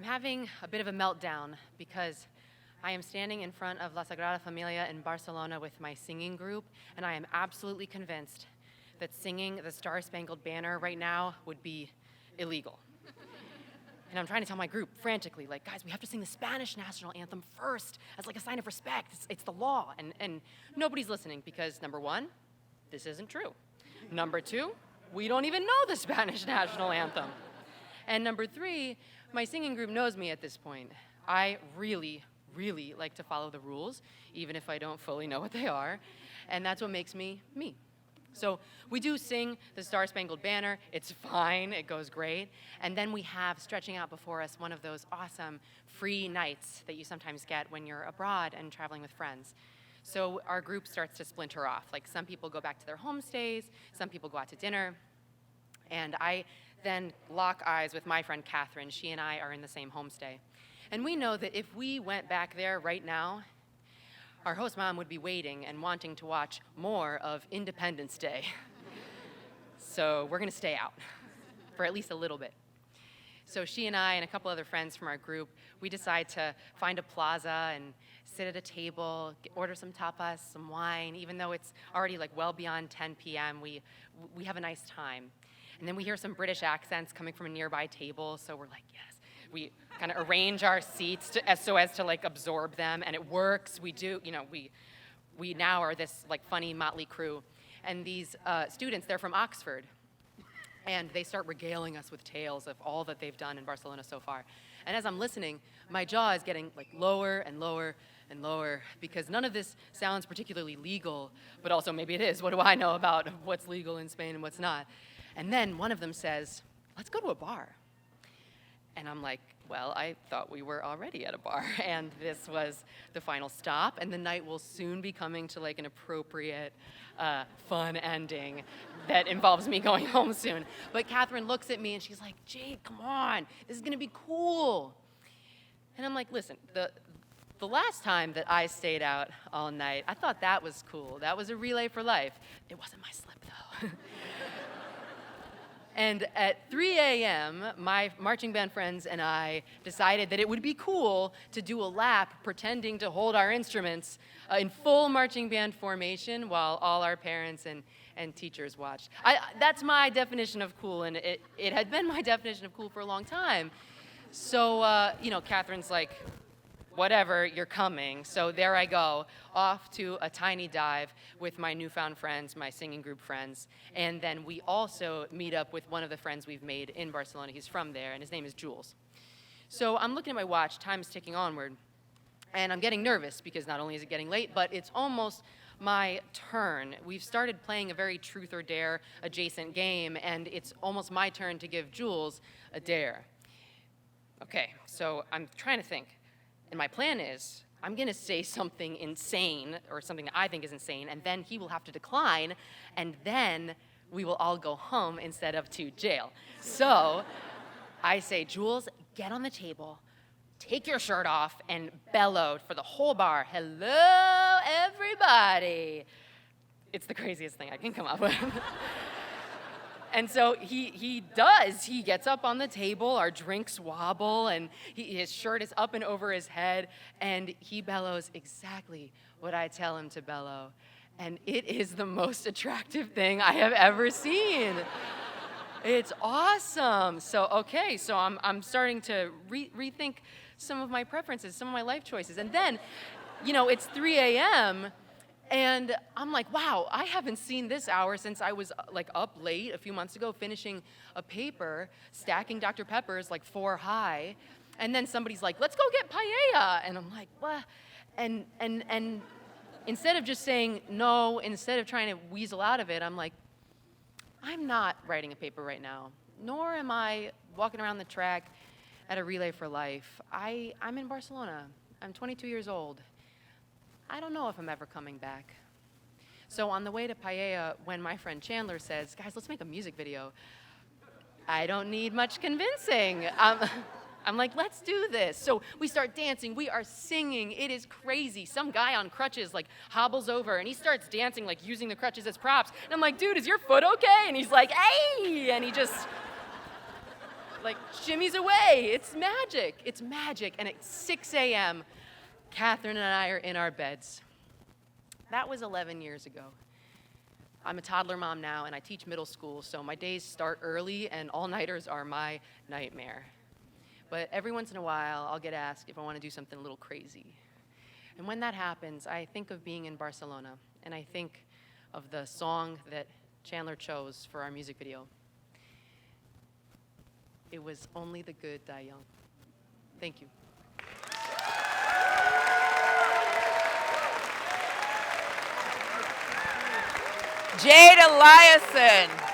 having a bit of a meltdown because I am standing in front of La Sagrada Familia in Barcelona with my singing group, and I am absolutely convinced that singing the Star-Spangled Banner right now would be illegal. And I'm trying to tell my group frantically, like, guys, we have to sing the Spanish national anthem first as like a sign of respect. It's the law. And nobody's listening because, number one, this isn't true. Number two, we don't even know the Spanish national anthem. And number three, my singing group knows me at this point. I really like to follow the rules, even if I don't fully know what they are. And that's what makes me me. So we do sing the Star-Spangled Banner. It's fine. It goes great. And then we have, stretching out before us, one of those awesome free nights that you sometimes get when you're abroad and traveling with friends. So our group starts to splinter off. Like, some people go back to their homestays, some people go out to dinner. And I then lock eyes with my friend Catherine. She and I are in the same homestay. And we know that if we went back there right now, our host mom would be waiting and wanting to watch more of Independence Day. So we're going to stay out for at least a little bit. So she and I and a couple other friends from our group, we decide to find a plaza and sit at a table, order some tapas, some wine. Even though it's already like well beyond 10 p.m., we have a nice time. And then we hear some British accents coming from a nearby table, so we're like, yes. We kind of arrange our seats so as to like absorb them, and it works. We do, we now are this like funny motley crew. And these students, they're from Oxford, and they start regaling us with tales of all that they've done in Barcelona so far. And as I'm listening, my jaw is getting like lower and lower and lower because none of this sounds particularly legal, but also maybe it is. What do I know about what's legal in Spain and what's not? And then one of them says, let's go to a bar. And I'm like, well, I thought we were already at a bar, and this was the final stop, and the night will soon be coming to like an appropriate, fun ending that involves me going home soon. But Catherine looks at me and she's like, Jade, come on, this is gonna be cool. And I'm like, listen, the last time that I stayed out all night, I thought that was cool. That was a relay for life. It wasn't my slip though. And at 3 a.m., my marching band friends and I decided that it would be cool to do a lap pretending to hold our instruments in full marching band formation while all our parents and teachers watched. That's my definition of cool, and it had been my definition of cool for a long time. So, Catherine's like, whatever, you're coming. So there I go, off to a tiny dive with my newfound friends, my singing group friends. And then we also meet up with one of the friends we've made in Barcelona. He's from there, and his name is Jules. So I'm looking at my watch, time's ticking onward, and I'm getting nervous because not only is it getting late, but it's almost my turn. We've started playing a very truth or dare adjacent game, and it's almost my turn to give Jules a dare. Okay, so I'm trying to think. And my plan is, I'm going to say something insane, or something that I think is insane, and then he will have to decline, and then we will all go home instead of to jail. So I say, Jules, get on the table, take your shirt off, and bellow for the whole bar, hello, everybody. It's the craziest thing I can come up with. And so he does. He gets up on the table, our drinks wobble, and his shirt is up and over his head, and he bellows exactly what I tell him to bellow. And it is the most attractive thing I have ever seen. It's awesome. So I'm starting to rethink some of my preferences, some of my life choices. And then, it's 3 a.m., and I'm like, wow, I haven't seen this hour since I was like up late a few months ago finishing a paper, stacking Dr. Peppers like 4 high. And then somebody's like, let's go get paella. And I'm like, what? And instead of just saying no, instead of trying to weasel out of it, I'm like, I'm not writing a paper right now, nor am I walking around the track at a relay for life. I'm in Barcelona. I'm 22 years old. I don't know if I'm ever coming back. So on the way to paella, when my friend Chandler says, guys, let's make a music video, I don't need much convincing. I'm like, let's do this. So we start dancing, we are singing, it is crazy. Some guy on crutches like hobbles over and he starts dancing like using the crutches as props. And I'm like, dude, is your foot okay? And he's like, hey, and he just like shimmies away. It's magic. It's magic. And at 6 a.m., Catherine and I are in our beds. That was 11 years ago. I'm a toddler mom now, and I teach middle school, so my days start early, and all-nighters are my nightmare. But every once in a while, I'll get asked if I want to do something a little crazy. And when that happens, I think of being in Barcelona, and I think of the song that Chandler chose for our music video. It was Only the Good Die Young. Thank you. Jade Eliason.